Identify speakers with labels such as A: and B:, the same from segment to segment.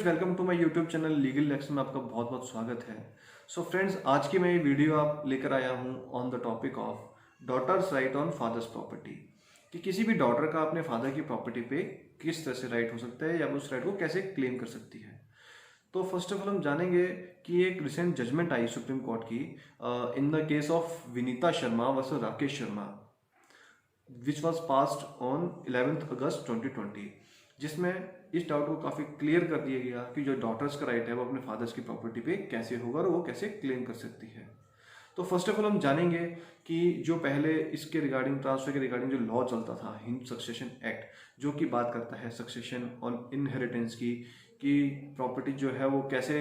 A: Welcome to my YouTube channel legal lecture में आपका बहुत बहुत स्वागत है। सो फ्रेंड्स, आज की मैं ये वीडियो आप लेकर आया हूँ on the topic of daughters right on father's property, कि किसी भी डॉटर का अपने फादर की प्रॉपर्टी पे किस तरह से राइट हो सकता है या उस राइट को कैसे क्लेम कर सकती है। तो फर्स्ट ऑफ ऑल हम जानेंगे कि एक रिसेंट जजमेंट आई सुप्रीम कोर्ट की इन the case of Vinita Sharma versus Rakesh Sharma, which was passed on 11 अगस्त 2020, जिसमें इस डाउट को काफ़ी क्लियर कर दिया गया कि जो डॉटर्स का राइट है वो अपने फादर्स की प्रॉपर्टी पे कैसे होगा और वो कैसे क्लेम कर सकती है। तो फर्स्ट ऑफ ऑल हम जानेंगे कि जो पहले इसके रिगार्डिंग ट्रांसफर के रिगार्डिंग जो लॉ चलता था, हिंदू सक्सेशन एक्ट, जो कि बात करता है सक्सेशन और इनहेरिटेंस की, कि प्रॉपर्टी जो है वो कैसे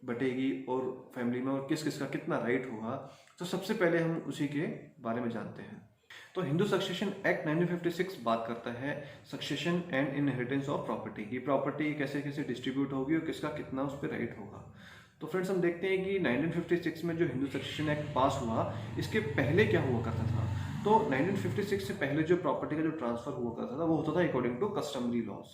A: बटेगी और फैमिली में और किस किस का कितना राइट होगा। तो सबसे पहले हम उसी के बारे में जानते हैं। तो हिंदू सक्सेशन एक्ट 1956 बात करता है succession and inheritance of property की, प्रॉपर्टी कैसे कैसे डिस्ट्रीब्यूट होगी और किसका कितना उस पर राइट होगा। तो फ्रेंड्स, हम देखते हैं कि 1956 में जो हिंदू सक्सेशन एक्ट पास हुआ, इसके पहले क्या हुआ करता था। तो 1956 से पहले जो प्रॉपर्टी का जो ट्रांसफर हुआ करता था वो होता था अकॉर्डिंग टू कस्टमरी लॉज,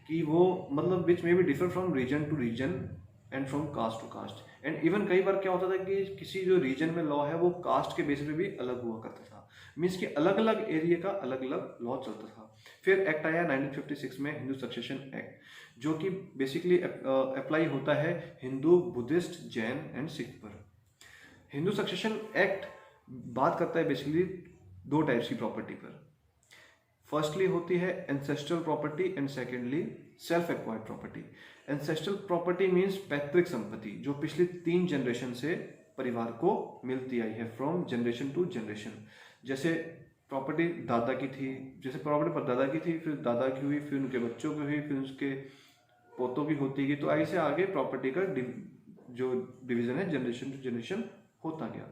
A: कि वो मतलब which may be differ from region to region and from caste to caste. And even कई बार क्या होता था कि किसी जो रीजन में लॉ है वो कास्ट के बेसिस पे भी अलग हुआ करता था, मीन्स कि अलग अलग एरिया का अलग अलग लॉ चलता था। फिर एक्ट आया 1956 में हिंदू सक्सेशन एक्ट, जो कि बेसिकली अप्लाई होता है हिंदू, बुद्धिस्ट, जैन एंड सिख पर। हिंदू सक्सेशन एक्ट बात करता है बेसिकली दो टाइप्स की प्रॉपर्टी पर। फर्स्टली होती है ancestral property and secondly self acquired property. Ancestral property means पैतृक संपत्ति, जो पिछली 3 जनरेशन से परिवार को मिलती आई है, फ्रॉम जनरेशन टू जनरेशन। जैसे प्रॉपर्टी दादा की थी, जैसे प्रॉपर्टी पर दादा की थी, फिर दादा की हुई, फिर उनके बच्चों की हुई, फिर उसके पोतों की होती गई, तो ऐसे आगे प्रॉपर्टी का जो डिवीजन है जनरेशन टू जनरेशन होता गया।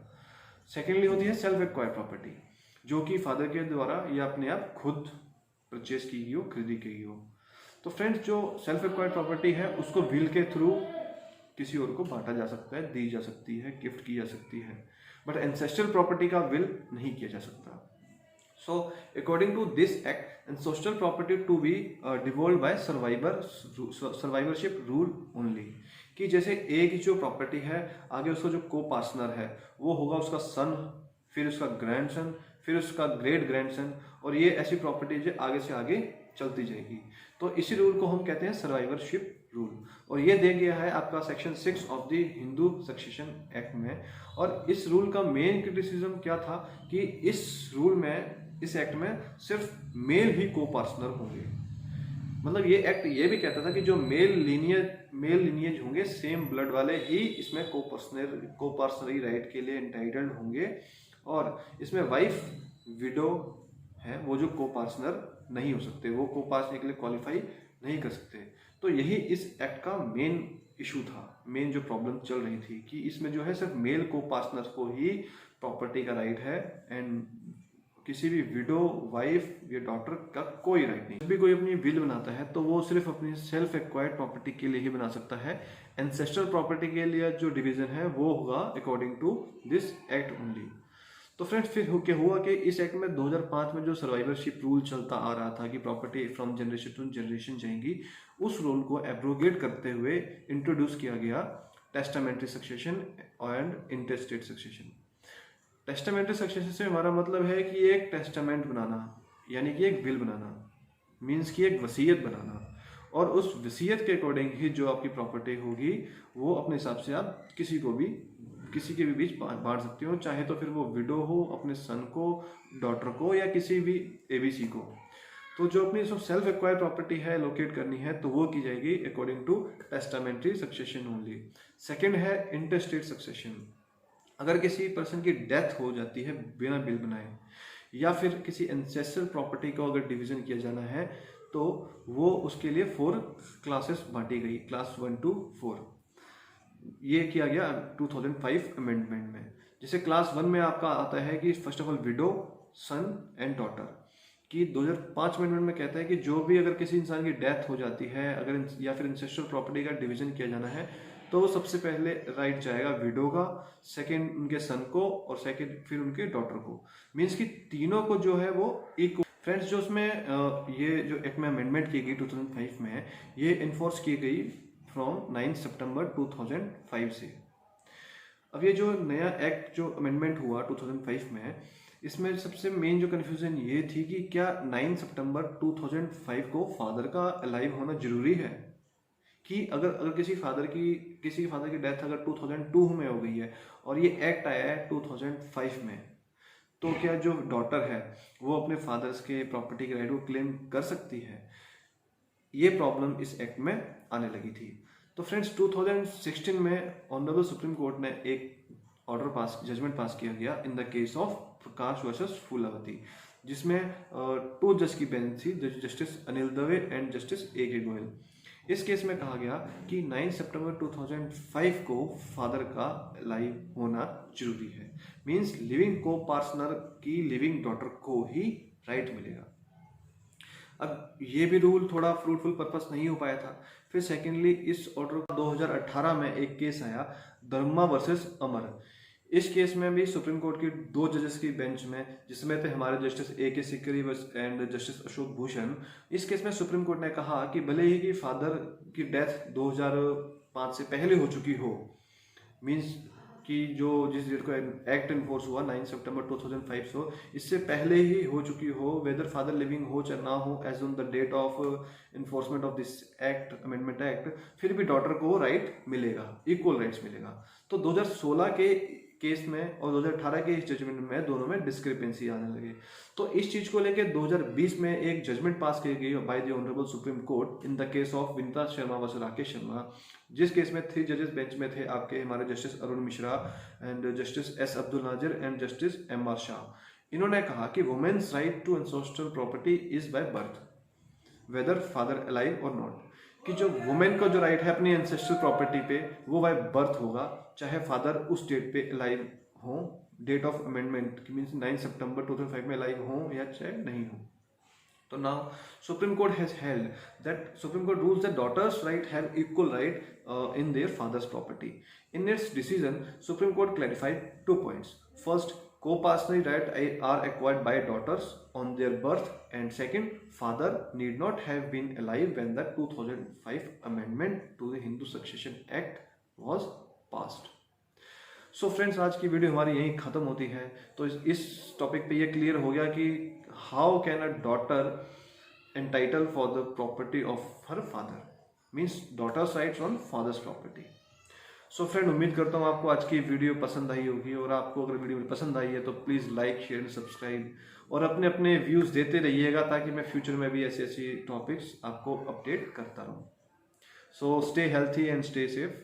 A: सेकेंडली होती है सेल्फ एक्वायर्ड प्रॉपर्टी, जो कि फादर के द्वारा या अपने आप खुद परचेज की गई हो, खरीदी की गई हो। तो फ्रेंड्स, जो सेल्फ एक्वायर्ड प्रॉपर्टी है उसको विल के थ्रू किसी और को बांटा जा सकता है, दी जा सकती है, गिफ्ट की जा सकती है, बट एंसेस्ट्रल प्रॉपर्टी का विल नहीं किया जा सकता। So according to this act, ancestral property to be devolve by survivorship rule only, कि जैसे एक जो प्रॉपर्टी है आगे उसका जो को पार्टनर है वो होगा उसका सन, फिर उसका ग्रैंडसन, फिर उसका ग्रेट ग्रैंडसन, और ये ऐसी प्रॉपर्टी जो आगे से आगे चलती जाएगी। तो इसी रूल को हम कहते हैं सर्वाइवरशिप रूल, और ये दिया गया है आपका section 6 of the Hindu succession act में। और इस रूल का मेन क्रिटिसिज्म क्या था कि इस रूल में, इस एक्ट में सिर्फ मेल ही को पार्टनर होंगे। मतलब ये एक्ट ये भी कहता था कि जो मेल लीनियज होंगे, सेम ब्लड वाले ही इसमें को पार्टनरी राइट के लिए एंटाइटल्ड होंगे, और इसमें वाइफ, विडो है वो जो को पार्टनर नहीं हो सकते, वो को पार्टनर के लिए क्वालिफाई नहीं कर सकते। तो यही इस एक्ट का मेन इशू था, मेन जो प्रॉब्लम चल रही थी, कि इसमें जो है सिर्फ मेल को पार्टनर्स को ही प्रॉपर्टी का राइट है, एंड किसी भी विडो, वाइफ या डॉटर का कोई राइट नहीं। जब भी कोई अपनी विल बनाता है तो वो सिर्फ अपनी सेल्फ एक्वायर्ड प्रॉपर्टी के लिए ही बना सकता है। एंसेस्ट्रल प्रॉपर्टी के लिए जो डिवीजन है वो होगा according to this act only. तो फ्रेंड्स, फिर क्या हुआ कि इस एक्ट में 2005 में जो सर्वाइवरशिप रूल चलता आ रहा था कि property from generation to generation जाएंगी, उस रूल को एब्रोगेट करते हुए इंट्रोड्यूस किया गया testamentary succession and intestate succession. Testamentary succession से हमारा मतलब है कि एक टेस्टामेंट बनाना, यानी कि एक विल बनाना, मीन्स कि एक वसीयत बनाना, और उस वसीयत के अकॉर्डिंग ही जो आपकी प्रॉपर्टी होगी वो अपने हिसाब से आप किसी के भी बीच बांट सकते हो, चाहे तो फिर वो विडो हो, अपने सन को, डॉटर को, या किसी भी एबीसी को। तो जो अपनी सेल्फ एक्वायर्ड प्रॉपर्टी है लोकेट करनी है तो वो की जाएगी according to testamentary succession only. Second है इंटेस्टेट सक्सेशन। अगर किसी पर्सन की डेथ हो जाती है बिना विल बनाए, या फिर किसी एंसेस्ट्रल प्रॉपर्टी को अगर डिवीजन किया जाना है, तो वो उसके लिए 4 क्लासेस बांटी गई, क्लास 1 to 4। ये किया गया 2005 अमेंडमेंट में। जैसे क्लास 1 में आपका आता है कि first of all widow, son and daughter, कि 2005 अमेंडमेंट में कहता है कि जो भी अगर किसी इंसान की डेथ हो जाती है, अगर या फिर एंसेस्ट्रल प्रॉपर्टी का डिवीजन किया जाना है, तो सबसे पहले राइट जाएगा विडो का, सेकंड उनके सन को, और सेकंड फिर उनके डॉटर को। मीन्स कि तीनों को जो है वो इक्वल। फ्रेंड्स, जो उसमें ये जो एक्ट में अमेंडमेंट की गई 2005 में, ये इन्फोर्स की गई फ्रॉम 9 सितंबर 2005 से। अब ये जो नया एक्ट जो अमेंडमेंट हुआ 2005 में, इसमें सबसे मेन जो कन्फ्यूजन ये थी कि क्या 9 सितंबर 2005 को फादर का अलाइव होना जरूरी है, कि अगर किसी के फादर की डेथ अगर 2002 में हो गई है और ये एक्ट आया है 2005 में, तो क्या जो डॉटर है वो अपने फादर्स के प्रॉपर्टी के राइट को क्लेम कर सकती है? ये प्रॉब्लम इस एक्ट में आने लगी थी। तो फ्रेंड्स 2016 में ऑनरेबल सुप्रीम कोर्ट ने एक जजमेंट पास किया गया in the case of Prakash versus Phoolavati, जिसमें 2 जज की बेंच थी, justice Anil Dave and justice A.K. Goyal. इस केस में कहा गया कि 9 सितंबर 2005 को फादर का लाइव होना जरूरी है, मींस लिविंग को पार्टनर की लिविंग डॉटर को ही राइट मिलेगा। अब ये भी रूल थोड़ा फ्रूटफुल पर्पस नहीं हो पाया था। फिर सेकेंडली इस ऑर्डर का 2018 में एक केस आया धर्मा वर्सेस अमर। इस केस में भी सुप्रीम कोर्ट की 2 जजेस की बेंच में, जिसमें थे हमारे justice A.K. Sikri and justice Ashok Bhushan. इस केस में सुप्रीम कोर्ट ने कहा कि भले ही कि फादर की डेथ 2005 से पहले हो चुकी हो, मींस कि जिस डेट को एक्ट इन्फोर्स हुआ 9 सितंबर 2005 से, इससे पहले ही हो चुकी हो, वेदर फादर लिविंग हो चाहे ना हो, as on the date of enforcement of this act amendment act, फिर भी डॉटर को राइट मिलेगा, इक्वल राइट्स मिलेगा। तो 2016 के केस में और 2018 के इस जजमेंट में दोनों में डिस्क्रिपेंसी आने लगे। तो इस चीज को लेकर 2020 में एक जजमेंट पास की गई by the honourable supreme court in the case of Vinita Sharma versus Rakesh Sharma, जिस केस में 3 जजेस बेंच में थे आपके हमारे justice Arun Mishra and justice S. Abdul Nazir and justice M.R. Shah. इन्होंने कहा कि women's right to ancestral property is by birth whether father alive और नॉट, कि जो वुमेन का जो राइट है अपनी एंसेस्ट्रल प्रॉपर्टी पे वो बाय बर्थ होगा, चाहे फादर उस डेट पे अलाइव हो, डेट ऑफ अमेंडमेंट की मीन्स 9 सितंबर 2005 में अलाइव हो या चाहे नहीं हो। तो now supreme court has held that supreme court rules that daughters right have equal right in their father's property. In its decision, Supreme Court clarified 2 points. First, co-parental rights are acquired by daughters on their birth, and second, father need not have been alive when the 2005 amendment to the Hindu Succession Act was passed. So friends, आज की video हमारी यहीं ख़त्म होती है। तो इस topic पे ये क्लियर हो गया कि how can a daughter entitle for the property of her father, means daughters rights on father's property. So friend, उम्मीद करता हूँ आपको आज की वीडियो पसंद आई होगी, और आपको अगर वीडियो पसंद आई है तो please like share and subscribe, और अपने अपने व्यूज़ देते रहिएगा ताकि मैं फ्यूचर में भी ऐसी टॉपिक्स आपको अपडेट करता रहूँ। So stay healthy and stay safe.